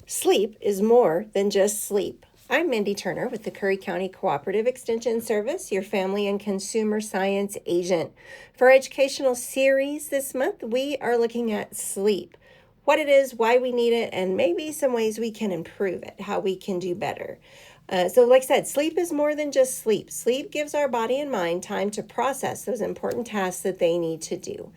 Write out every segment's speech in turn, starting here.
Sleep is more than just sleep. I'm Mindy Turner with the Curry County Cooperative Extension Service, your family and consumer science agent. For our educational series this month, we are looking at sleep, what it is, why we need it, and maybe some ways we can improve it, how we can do better. So like I said, sleep is more than just sleep. Sleep gives our body and mind time to process those important tasks that they need to do.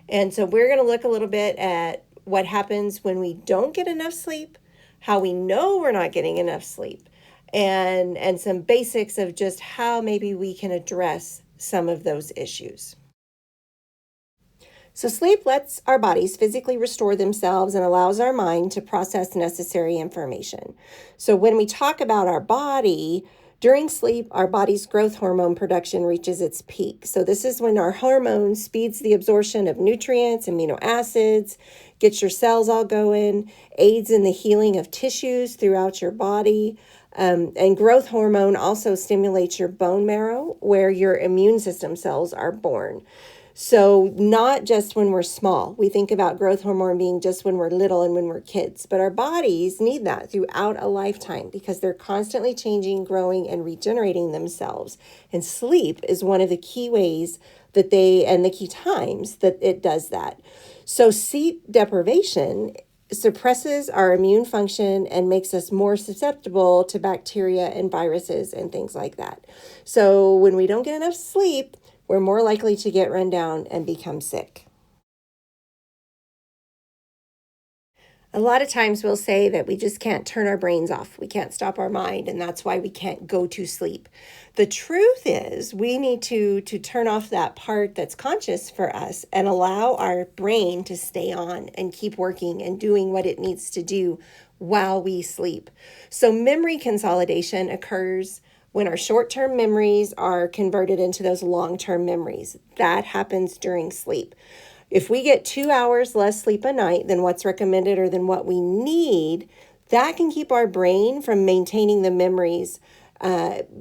And so we're going to look a little bit at what happens when we don't get enough sleep, how we know we're not getting enough sleep, and some basics of just how maybe we can address some of those issues. So sleep lets our bodies physically restore themselves and allows our mind to process necessary information. So when we talk about our body, during sleep, our body's growth hormone production reaches its peak. So this is when our hormone speeds the absorption of nutrients, amino acids, gets your cells all going, aids in the healing of tissues throughout your body. And growth hormone also stimulates your bone marrow, where your immune system cells are born. So not just when we're small. We think about growth hormone being just when we're little and when we're kids, but our bodies need that throughout a lifetime because they're constantly changing, growing, and regenerating themselves. And sleep is one of the key ways that and the key times that it does that. So sleep deprivation suppresses our immune function and makes us more susceptible to bacteria and viruses and things like that. So when we don't get enough sleep, we're more likely to get run down and become sick. A lot of times we'll say that we just can't turn our brains off. We can't stop our mind, and that's why we can't go to sleep. The truth is we need to turn off that part that's conscious for us and allow our brain to stay on and keep working and doing what it needs to do while we sleep. So memory consolidation occurs when our short-term memories are converted into those long-term memories. That happens during sleep. If we get 2 hours less sleep a night than what's recommended or than what we need, that can keep our brain from maintaining the memories.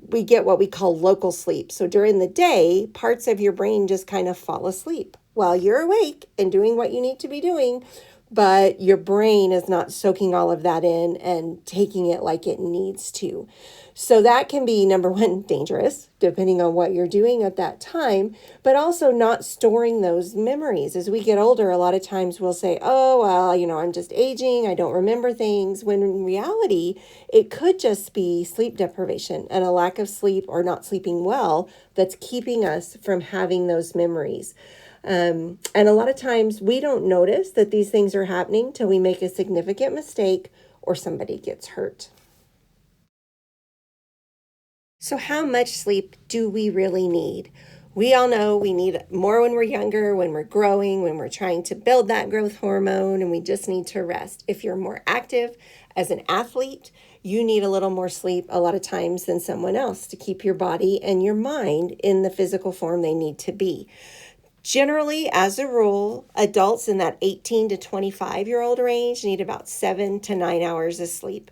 We get what we call local sleep. So during the day, parts of your brain just kind of fall asleep while you're awake and doing what you need to be doing, but your brain is not soaking all of that in and taking it like it needs to. So that can be, number one, dangerous, depending on what you're doing at that time, but also not storing those memories. As we get older, a lot of times we'll say, oh, well, I'm just aging, I don't remember things, when in reality, it could just be sleep deprivation and a lack of sleep or not sleeping well that's keeping us from having those memories. And a lot of times we don't notice that these things are happening till we make a significant mistake or somebody gets hurt. So how much sleep do we really need? We all know we need more when we're younger, when we're growing, when we're trying to build that growth hormone, and we just need to rest. If you're more active as an athlete, you need a little more sleep a lot of times than someone else to keep your body and your mind in the physical form they need to be. Generally, as a rule, adults in that 18 to 25-year-old range need about 7 to 9 hours of sleep.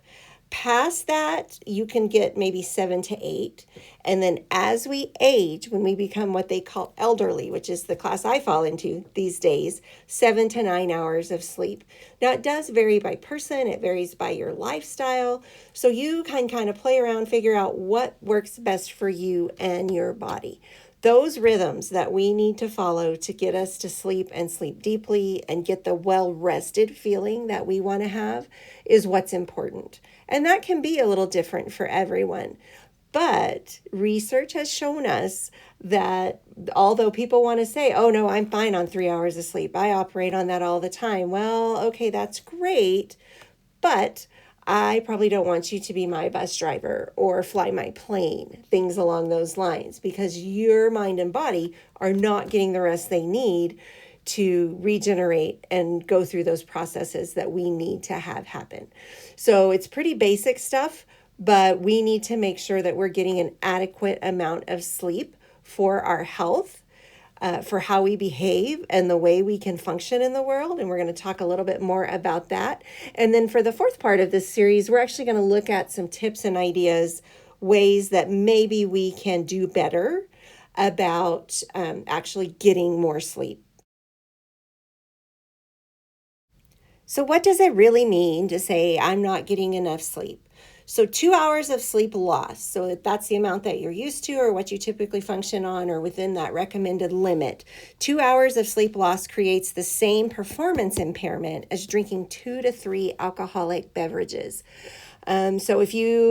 Past that, you can get maybe 7 to 8. And then as we age, when we become what they call elderly, which is the class I fall into these days, 7 to 9 hours of sleep. Now, it does vary by person. It varies by your lifestyle. So you can kind of play around, figure out what works best for you and your body. Those rhythms that we need to follow to get us to sleep and sleep deeply and get the well-rested feeling that we want to have is what's important. And that can be a little different for everyone. But research has shown us that although people want to say, oh no, I'm fine on 3 hours of sleep, I operate on that all the time. Well, okay, that's great. But I probably don't want you to be my bus driver or fly my plane, things along those lines, because your mind and body are not getting the rest they need to regenerate and go through those processes that we need to have happen. So it's pretty basic stuff, but we need to make sure that we're getting an adequate amount of sleep for our health, for how we behave and the way we can function in the world. And we're going to talk a little bit more about that. And then for the fourth part of this series, we're actually going to look at some tips and ideas, ways that maybe we can do better about actually getting more sleep. So, what does it really mean to say I'm not getting enough sleep? So, 2 hours of sleep loss. So, if that's the amount that you're used to or what you typically function on or within that recommended limit. 2 hours of sleep loss creates the same performance impairment as drinking 2 to 3 alcoholic beverages. So,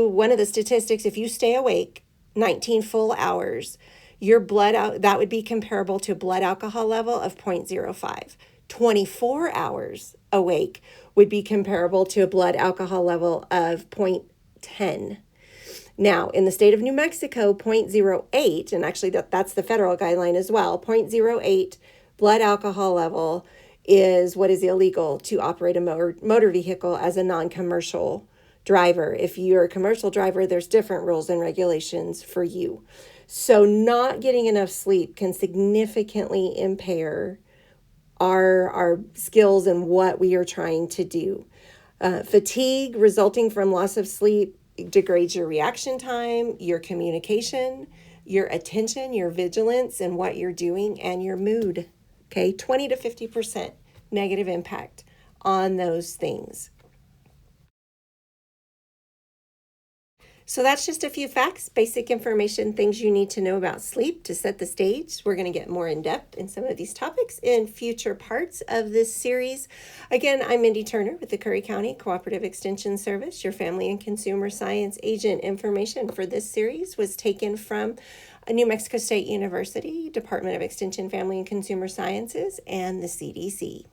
one of the statistics, if you stay awake 19 full hours, your blood out, that would be comparable to a blood alcohol level of 0.05. 24 hours awake would be comparable to a blood alcohol level of 0.10. Now, in the state of New Mexico, 0.08, and actually that's the federal guideline as well, 0.08 blood alcohol level is what is illegal to operate a motor vehicle as a non-commercial driver. If you're a commercial driver, there's different rules and regulations for you. So not getting enough sleep can significantly impair our skills and what we are trying to do. Fatigue resulting from loss of sleep degrades your reaction time, your communication, your attention, your vigilance, and what you're doing, and your mood. Okay, 20 to 50% negative impact on those things. So that's just a few facts, basic information, things you need to know about sleep to set the stage. We're going to get more in depth in some of these topics in future parts of this series. Again, I'm Mindy Turner with the Curry County Cooperative Extension Service. Your Family and Consumer Science Agent. Information for this series was taken from New Mexico State University, Department of Extension, Family and Consumer Sciences, and the CDC.